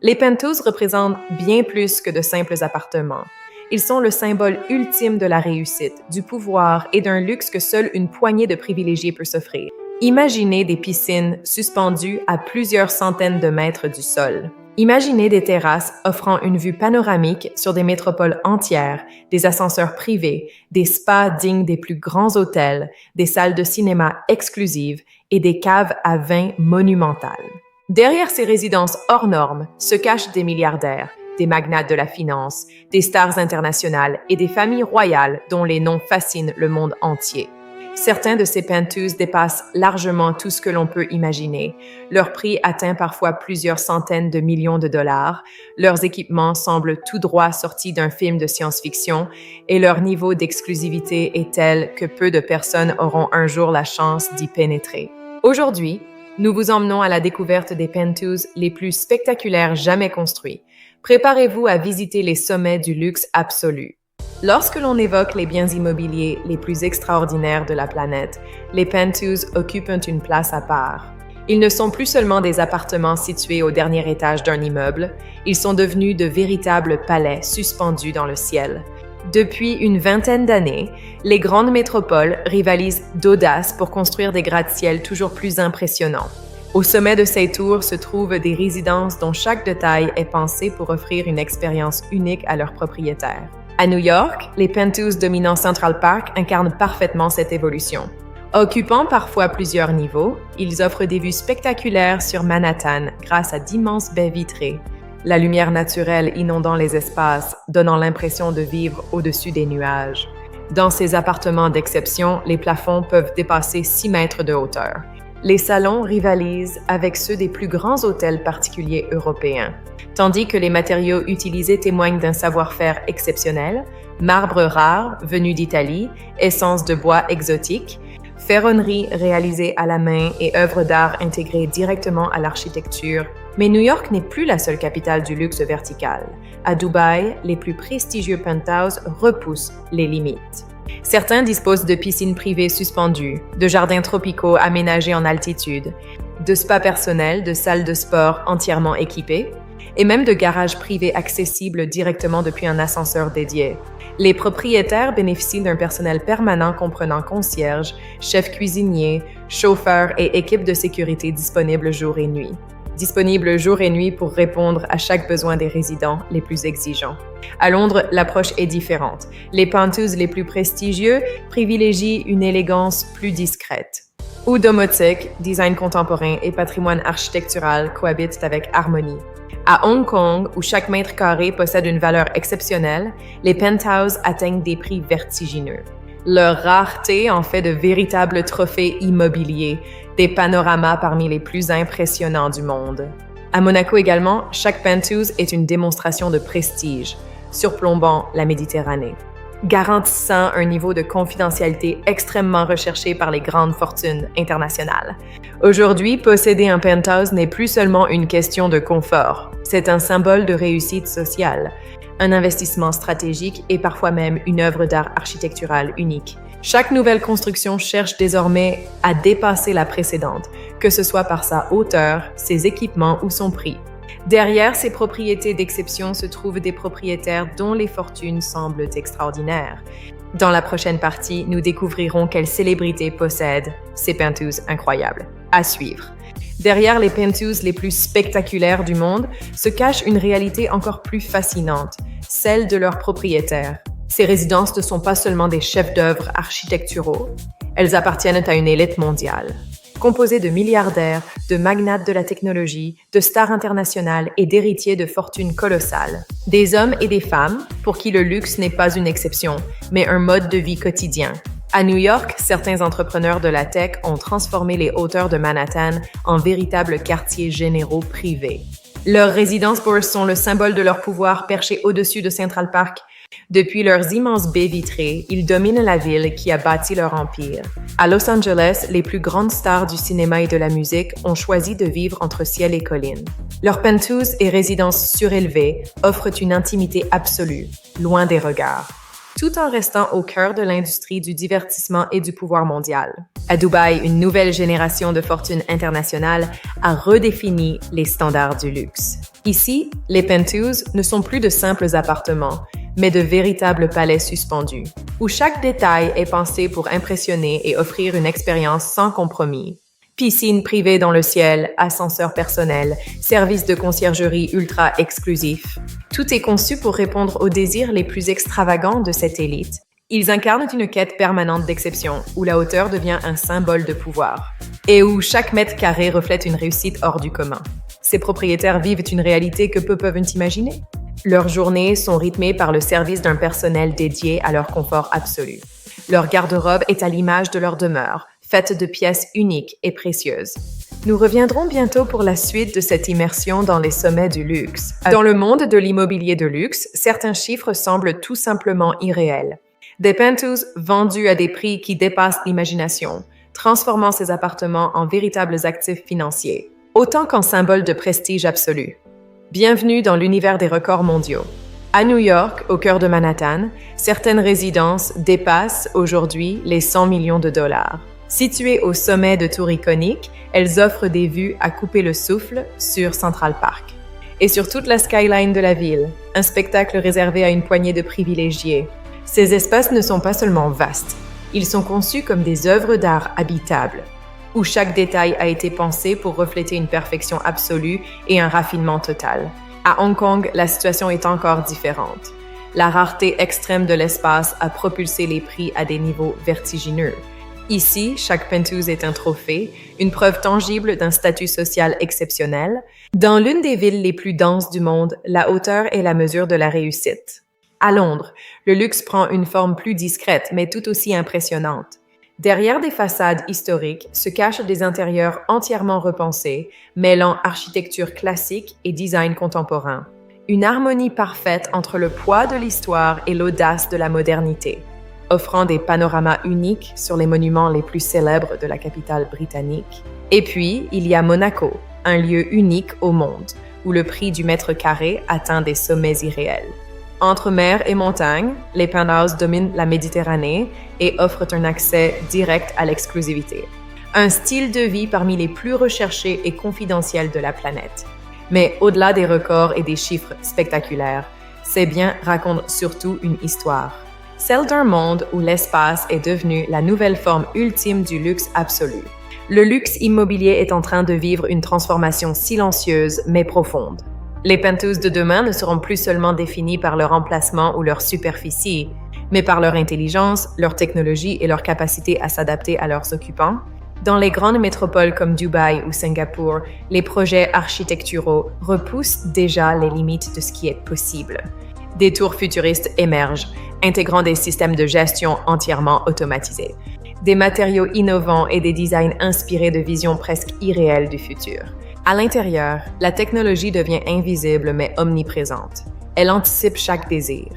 Les penthouses représentent bien plus que de simples appartements. Ils sont le symbole ultime de la réussite, du pouvoir et d'un luxe que seule une poignée de privilégiés peut s'offrir. Imaginez des piscines suspendues à plusieurs centaines de mètres du sol. Imaginez des terrasses offrant une vue panoramique sur des métropoles entières, des ascenseurs privés, des spas dignes des plus grands hôtels, des salles de cinéma exclusives et des caves à vin monumentales. Derrière ces résidences hors normes se cachent des milliardaires, des magnates de la finance, des stars internationales et des familles royales dont les noms fascinent le monde entier. Certains de ces penthouses dépassent largement tout ce que l'on peut imaginer. Leur prix atteint parfois plusieurs centaines de millions de dollars, leurs équipements semblent tout droit sortis d'un film de science-fiction et leur niveau d'exclusivité est tel que peu de personnes auront un jour la chance d'y pénétrer. Aujourd'hui, nous vous emmenons à la découverte des penthouses les plus spectaculaires jamais construits. Préparez-vous à visiter les sommets du luxe absolu. Lorsque l'on évoque les biens immobiliers les plus extraordinaires de la planète, les penthouses occupent une place à part. Ils ne sont plus seulement des appartements situés au dernier étage d'un immeuble, ils sont devenus de véritables palais suspendus dans le ciel. Depuis une vingtaine d'années, les grandes métropoles rivalisent d'audace pour construire des gratte-ciel toujours plus impressionnants. Au sommet de ces tours se trouvent des résidences dont chaque détail est pensé pour offrir une expérience unique à leurs propriétaires. À New York, les penthouses dominant Central Park incarnent parfaitement cette évolution. Occupant parfois plusieurs niveaux, ils offrent des vues spectaculaires sur Manhattan grâce à d'immenses baies vitrées. La lumière naturelle inondant les espaces, donnant l'impression de vivre au-dessus des nuages. Dans ces appartements d'exception, les plafonds peuvent dépasser 6 mètres de hauteur. Les salons rivalisent avec ceux des plus grands hôtels particuliers européens. Tandis que les matériaux utilisés témoignent d'un savoir-faire exceptionnel, marbre rare venu d'Italie, essences de bois exotiques, ferronnerie réalisée à la main et œuvres d'art intégrées directement à l'architecture. Mais New York n'est plus la seule capitale du luxe vertical. À Dubaï, les plus prestigieux penthouses repoussent les limites. Certains disposent de piscines privées suspendues, de jardins tropicaux aménagés en altitude, de spas personnels, de salles de sport entièrement équipées, et même de garages privés accessibles directement depuis un ascenseur dédié. Les propriétaires bénéficient d'un personnel permanent comprenant concierges, chefs cuisiniers, chauffeurs et équipes de sécurité disponibles jour et nuit. Disponibles jour et nuit pour répondre à chaque besoin des résidents les plus exigeants. À Londres, l'approche est différente. Les penthouses les plus prestigieux privilégient une élégance plus discrète, où domotique, design contemporain et patrimoine architectural cohabitent avec harmonie. À Hong Kong, où chaque mètre carré possède une valeur exceptionnelle, les penthouses atteignent des prix vertigineux. Leur rareté en fait de véritables trophées immobiliers, des panoramas parmi les plus impressionnants du monde. À Monaco également, chaque penthouse est une démonstration de prestige, surplombant la Méditerranée, garantissant un niveau de confidentialité extrêmement recherché par les grandes fortunes internationales. Aujourd'hui, posséder un penthouse n'est plus seulement une question de confort, c'est un symbole de réussite sociale, un investissement stratégique et parfois même une œuvre d'art architecturale unique. Chaque nouvelle construction cherche désormais à dépasser la précédente, que ce soit par sa hauteur, ses équipements ou son prix. Derrière ces propriétés d'exception se trouvent des propriétaires dont les fortunes semblent extraordinaires. Dans la prochaine partie, nous découvrirons quelles célébrités possèdent ces penthouses incroyables. À suivre. Derrière les penthouses les plus spectaculaires du monde se cache une réalité encore plus fascinante, celle de leurs propriétaires. Ces résidences ne sont pas seulement des chefs-d'œuvre architecturaux, elles appartiennent à une élite mondiale. Composée de milliardaires, de magnates de la technologie, de stars internationales et d'héritiers de fortunes colossales. Des hommes et des femmes pour qui le luxe n'est pas une exception, mais un mode de vie quotidien. À New York, certains entrepreneurs de la tech ont transformé les hauteurs de Manhattan en véritables quartiers généraux privés. Leurs résidences bourses sont le symbole de leur pouvoir perché au-dessus de Central Park. Depuis leurs immenses baies vitrées, ils dominent la ville qui a bâti leur empire. À Los Angeles, les plus grandes stars du cinéma et de la musique ont choisi de vivre entre ciel et collines. Leurs penthouses et résidences surélevées offrent une intimité absolue, loin des regards, tout en restant au cœur de l'industrie du divertissement et du pouvoir mondial. À Dubaï, une nouvelle génération de fortune internationale a redéfini les standards du luxe. Ici, les penthouses ne sont plus de simples appartements, mais de véritables palais suspendus, où chaque détail est pensé pour impressionner et offrir une expérience sans compromis. Piscine privée dans le ciel, ascenseur personnel, service de conciergerie ultra exclusif. Tout est conçu pour répondre aux désirs les plus extravagants de cette élite. Ils incarnent une quête permanente d'exception, où la hauteur devient un symbole de pouvoir, et où chaque mètre carré reflète une réussite hors du commun. Ces propriétaires vivent une réalité que peu peuvent imaginer. Leurs journées sont rythmées par le service d'un personnel dédié à leur confort absolu. Leur garde-robe est à l'image de leur demeure, faite de pièces uniques et précieuses. Nous reviendrons bientôt pour la suite de cette immersion dans les sommets du luxe. Dans le monde de l'immobilier de luxe, certains chiffres semblent tout simplement irréels. Des penthouses vendus à des prix qui dépassent l'imagination, transformant ces appartements en véritables actifs financiers, autant qu'en symboles de prestige absolu. Bienvenue dans l'univers des records mondiaux. À New York, au cœur de Manhattan, certaines résidences dépassent aujourd'hui les 100 millions de dollars. Situées au sommet de tours iconiques, elles offrent des vues à couper le souffle sur Central Park. Et sur toute la skyline de la ville, un spectacle réservé à une poignée de privilégiés. Ces espaces ne sont pas seulement vastes, ils sont conçus comme des œuvres d'art habitables, où chaque détail a été pensé pour refléter une perfection absolue et un raffinement total. À Hong Kong, la situation est encore différente. La rareté extrême de l'espace a propulsé les prix à des niveaux vertigineux. Ici, chaque penthouse est un trophée, une preuve tangible d'un statut social exceptionnel. Dans l'une des villes les plus denses du monde, la hauteur est la mesure de la réussite. À Londres, le luxe prend une forme plus discrète, mais tout aussi impressionnante. Derrière des façades historiques se cachent des intérieurs entièrement repensés, mêlant architecture classique et design contemporain. Une harmonie parfaite entre le poids de l'histoire et l'audace de la modernité, offrant des panoramas uniques sur les monuments les plus célèbres de la capitale britannique. Et puis, il y a Monaco, un lieu unique au monde, où le prix du mètre carré atteint des sommets irréels. Entre mer et montagne, les penthouses dominent la Méditerranée et offrent un accès direct à l'exclusivité. Un style de vie parmi les plus recherchés et confidentiels de la planète. Mais au-delà des records et des chiffres spectaculaires, ces biens racontent surtout une histoire. Celle d'un monde où l'espace est devenu la nouvelle forme ultime du luxe absolu. Le luxe immobilier est en train de vivre une transformation silencieuse mais profonde. Les penthouses de demain ne seront plus seulement définies par leur emplacement ou leur superficie, mais par leur intelligence, leur technologie et leur capacité à s'adapter à leurs occupants. Dans les grandes métropoles comme Dubaï ou Singapour, les projets architecturaux repoussent déjà les limites de ce qui est possible. Des tours futuristes émergent, intégrant des systèmes de gestion entièrement automatisés, des matériaux innovants et des designs inspirés de visions presque irréelles du futur. À l'intérieur, la technologie devient invisible mais omniprésente. Elle anticipe chaque désir.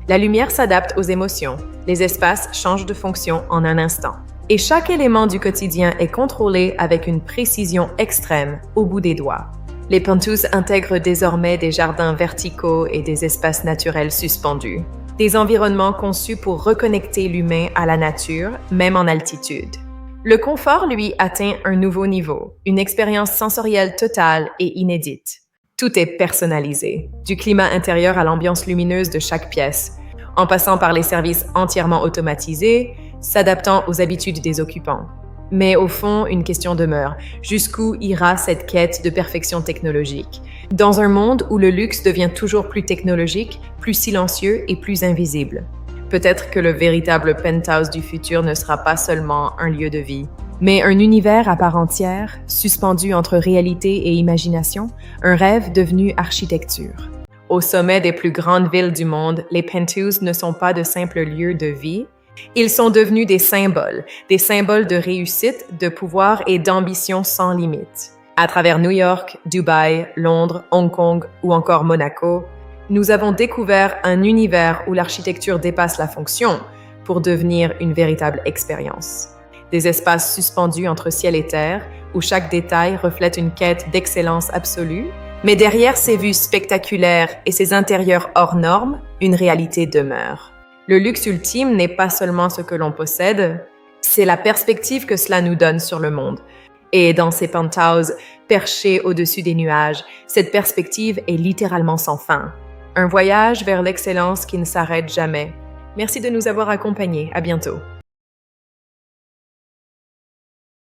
La lumière s'adapte aux émotions. Les espaces changent de fonction en un instant. Et chaque élément du quotidien est contrôlé avec une précision extrême au bout des doigts. Les penthouses intègrent désormais des jardins verticaux et des espaces naturels suspendus. Des environnements conçus pour reconnecter l'humain à la nature, même en altitude. Le confort, lui, atteint un nouveau niveau, une expérience sensorielle totale et inédite. Tout est personnalisé, du climat intérieur à l'ambiance lumineuse de chaque pièce, en passant par les services entièrement automatisés, s'adaptant aux habitudes des occupants. Mais au fond, une question demeure. Jusqu'où ira cette quête de perfection technologique? Dans un monde où le luxe devient toujours plus technologique, plus silencieux et plus invisible. Peut-être que le véritable penthouse du futur ne sera pas seulement un lieu de vie, mais un univers à part entière, suspendu entre réalité et imagination, un rêve devenu architecture. Au sommet des plus grandes villes du monde, les penthouses ne sont pas de simples lieux de vie, ils sont devenus des symboles de réussite, de pouvoir et d'ambition sans limite. À travers New York, Dubaï, Londres, Hong Kong ou encore Monaco, nous avons découvert un univers où l'architecture dépasse la fonction pour devenir une véritable expérience. Des espaces suspendus entre ciel et terre, où chaque détail reflète une quête d'excellence absolue, mais derrière ces vues spectaculaires et ces intérieurs hors normes, une réalité demeure. Le luxe ultime n'est pas seulement ce que l'on possède, C'est la perspective que cela nous donne sur le monde. Et dans ces penthouses perchés au-dessus des nuages, cette perspective est littéralement sans fin. Un voyage vers l'excellence qui ne s'arrête jamais. Merci de nous avoir accompagnés. À bientôt.